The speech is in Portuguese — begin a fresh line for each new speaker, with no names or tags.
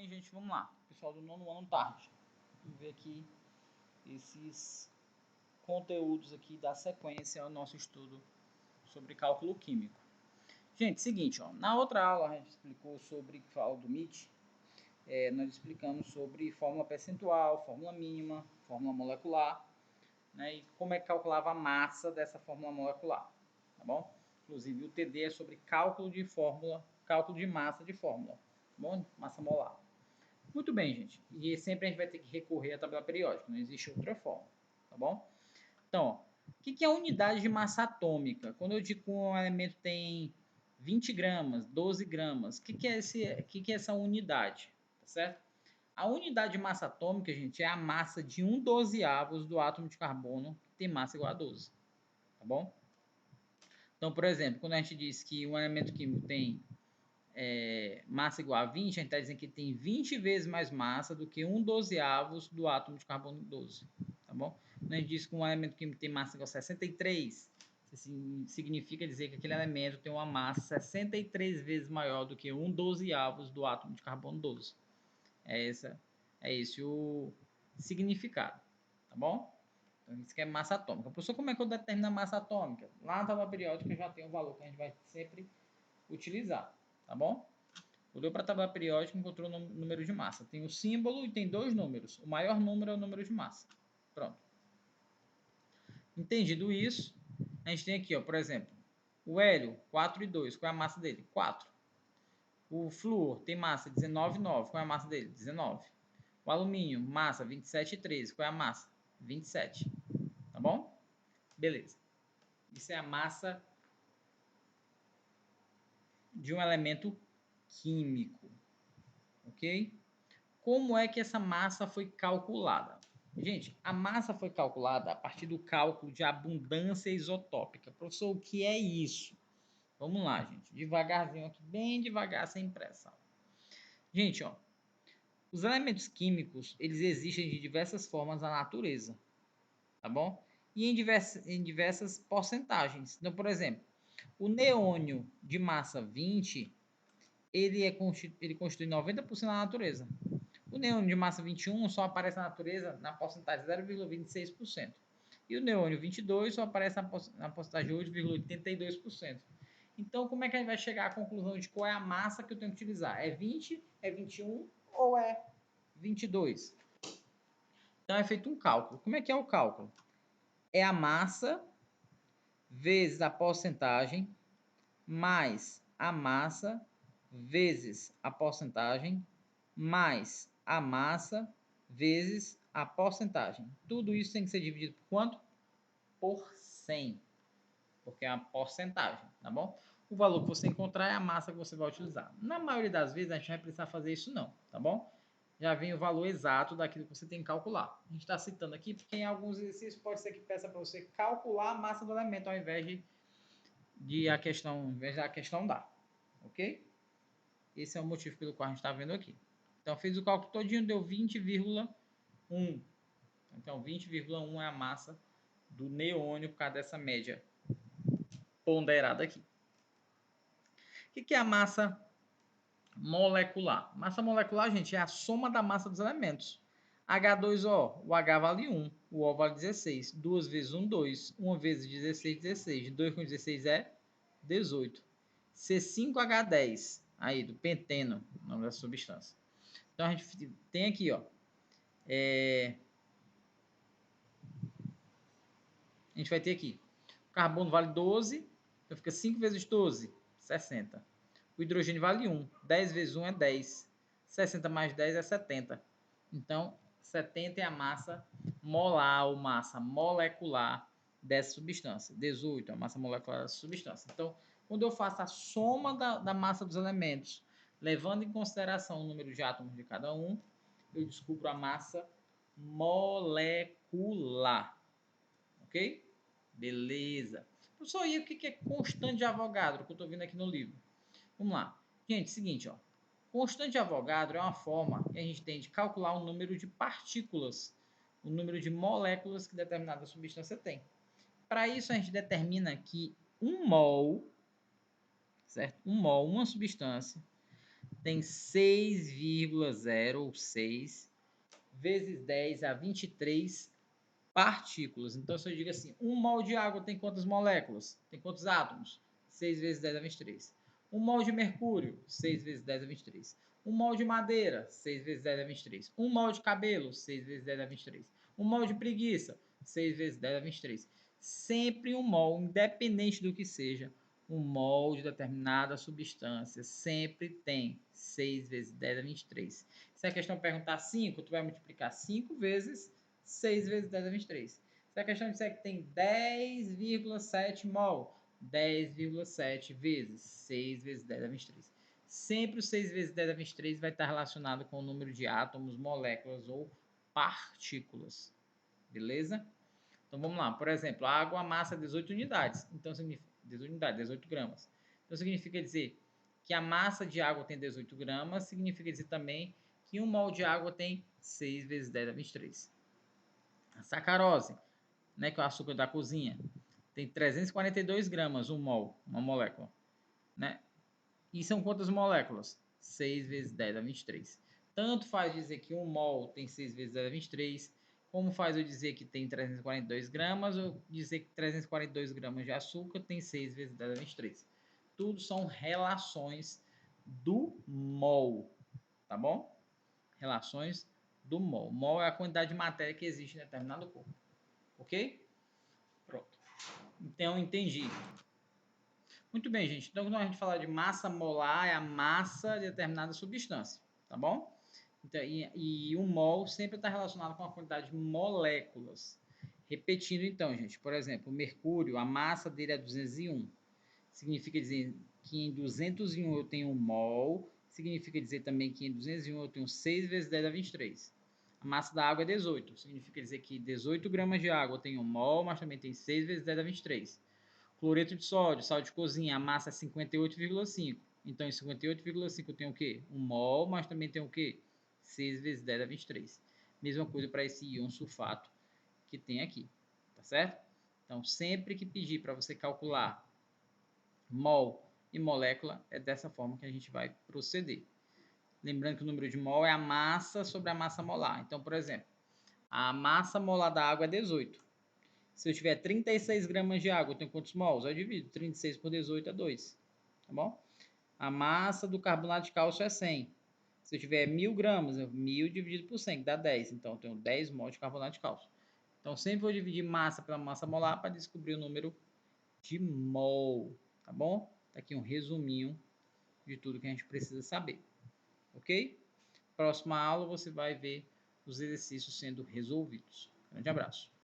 bem, gente? Vamos lá. Pessoal do nono ano tarde. Vamos ver aqui esses conteúdos aqui da sequência ao nosso estudo sobre cálculo químico. Gente, seguinte, ó, na outra aula a gente explicou sobre aula do MIT, nós explicamos sobre fórmula percentual, fórmula mínima, fórmula molecular, né, e como é que calculava a massa dessa fórmula molecular, tá bom? Inclusive o TD é sobre cálculo de fórmula, cálculo de massa de fórmula, tá bom? Massa molar. Muito bem, gente. E sempre a gente vai ter que recorrer à tabela periódica, não existe outra forma, tá bom? Então, ó, o que é a unidade de massa atômica? Quando eu digo que um elemento tem 20 gramas, 12 gramas, o que é essa unidade? Tá certo? A unidade de massa atômica, gente, é a massa de 1/12 do átomo de carbono, que tem massa igual a 12, tá bom? Então, por exemplo, quando a gente diz que um elemento químico tem massa igual a 20, a gente está dizendo que tem 20 vezes mais massa do que 1/12 do átomo de carbono 12, tá bom? Quando a gente diz que um elemento químico tem massa igual a 63, significa dizer que aquele elemento tem uma massa 63 vezes maior do que 1/12 do átomo de carbono 12. É esse o significado, tá bom? Então, isso que é massa atômica. Professor, como é que eu determino a massa atômica? Lá na tabela periódica já tem um valor que a gente vai sempre utilizar, tá bom? Olhou para a tabela periódica e encontrou o número de massa. Tem o símbolo e tem dois números. O maior número é o número de massa. Pronto. Entendido isso, a gente tem aqui, ó, por exemplo, o hélio, 4,2. Qual é a massa dele? 4. O flúor tem massa 19,9. Qual é a massa dele? 19. O alumínio, massa 27,13. Qual é a massa? 27. Tá bom? Beleza. Isso é a massa de um elemento químico. Ok? Como é que essa massa foi calculada? Gente, a massa foi calculada a partir do cálculo de abundância isotópica. Professor, o que é isso? Vamos lá, gente. Devagarzinho aqui, bem devagar, sem pressa. Gente, ó, os elementos químicos, eles existem de diversas formas na natureza, tá bom? E em diversas porcentagens. Então, por exemplo, o neônio de massa 20, ele constitui 90% da natureza. O neônio de massa 21 só aparece na natureza na porcentagem 0,26%. E o neônio 22 só aparece na porcentagem 8,82%. Então, como é que a gente vai chegar à conclusão de qual é a massa que eu tenho que utilizar? É 20, é 21 ou é 22? Então, é feito um cálculo. Como é que é o cálculo? É a massa vezes a porcentagem mais a massa vezes a porcentagem mais a massa vezes a porcentagem. Tudo isso tem que ser dividido por quanto? Por 100, porque é uma porcentagem, tá bom? O valor que você encontrar é a massa que você vai utilizar. Na maioria das vezes, a gente não vai precisar fazer isso não, tá bom? Já vem o valor exato daquilo que você tem que calcular. A gente está citando aqui porque em alguns exercícios pode ser que peça para você calcular a massa do elemento ao invés de a questão dar, ok? Esse é o motivo pelo qual a gente está vendo aqui. Então, fiz o cálculo todinho, deu 20,1. Então, 20,1 é a massa do neônio por causa dessa média ponderada aqui. O que é a massa molecular? Massa molecular, gente, é a soma da massa dos elementos. H2O, o H vale 1, o O vale 16. 2 vezes 1, 2. 1 vezes 16, 16. 2 com 16 é 18. C5H10, aí, do penteno, o nome da substância. Então, a gente tem aqui, ó, a gente vai ter aqui, o carbono vale 12, então fica 5 vezes 12, 60. O hidrogênio vale 1, 10 vezes 1 é 10, 60 mais 10 é 70. Então, 70 é a massa molar ou massa molecular dessa substância. 18 é a massa molecular dessa substância. Então, quando eu faço a soma da massa dos elementos, levando em consideração o número de átomos de cada um, eu descubro a massa molecular. Ok? Beleza. Professor, e o que é constante de Avogadro, que eu estou vendo aqui no livro? Vamos lá. Gente, seguinte, ó. Constante de Avogadro é uma forma que a gente tem de calcular o número de partículas, o número de moléculas que determinada substância tem. Para isso, a gente determina que 1 mol, certo? 1 mol, uma substância, tem 6,06 vezes 10 a 23 partículas. Então, se eu digo assim, 1 mol de água tem quantas moléculas? Tem quantos átomos? 6 vezes 10 a 23. 1 mol de mercúrio, 6 vezes 10 a 23. 1 mol de madeira, 6 vezes 10 a 23. 1 mol de cabelo, 6 vezes 10 a 23. 1 mol de preguiça, 6 vezes 10 a 23. Sempre um mol, independente do que seja, um mol de determinada substância sempre tem 6 vezes 10 a 23. Se a questão perguntar 5, tu vai multiplicar 5 vezes 6 vezes 10 a 23. Se a questão disser que tem 10,7 mol, 10,7 vezes 6 vezes 10 a 23. Sempre o 6 vezes 10 a 23 vai estar relacionado com o número de átomos, moléculas ou partículas. Beleza? Então vamos lá. Por exemplo, a água amassa 18 unidades. Então significa 18 unidades, 18 gramas. Então significa dizer que a massa de água tem 18 gramas, significa dizer também que 1 mol de água tem 6 vezes 10 a 23. A sacarose, né, que é o açúcar da cozinha, tem 342 gramas, 1 mol, uma molécula. Né? E são quantas moléculas? 6 vezes 10 a 23. Tanto faz dizer que 1 mol tem 6 vezes 10 a 23, como faz eu dizer que tem 342 gramas, ou dizer que 342 gramas de açúcar tem 6 vezes 10 a 23. Tudo são relações do mol, tá bom? Relações do mol. Mol é a quantidade de matéria que existe em determinado corpo. Ok? Pronto. Então, entendi. Muito bem, gente. Então, quando a gente fala de massa molar, é a massa de determinada substância, tá bom? Então, e o mol sempre está relacionado com a quantidade de moléculas. Repetindo, então, gente, por exemplo, o mercúrio, a massa dele é 201. Significa dizer que em 201 eu tenho 1 mol, significa dizer também que em 201 eu tenho 6 vezes 10 a 23. A massa da água é 18, significa dizer que 18 gramas de água tem 1 mol, mas também tem 6 vezes 10 a 23. Cloreto de sódio, sal de cozinha, a massa é 58,5. Então, em 58,5 eu tenho o quê? 1 mol, mas também tem o quê? 6 vezes 10 a 23. Mesma coisa para esse íon sulfato que tem aqui, tá certo? Então, sempre que pedir para você calcular mol e molécula, é dessa forma que a gente vai proceder. Lembrando que o número de mol é a massa sobre a massa molar. Então, por exemplo, a massa molar da água é 18. Se eu tiver 36 gramas de água, eu tenho quantos mols? Eu divido 36 por 18 é 2. Tá bom? A massa do carbonato de cálcio é 100. Se eu tiver 1000 gramas, 1000 dividido por 100, que dá 10. Então, eu tenho 10 mols de carbonato de cálcio. Então, sempre vou dividir massa pela massa molar para descobrir o número de mol. Tá bom? Tá aqui um resuminho de tudo que a gente precisa saber. Ok? Próxima aula você vai ver os exercícios sendo resolvidos. Grande abraço.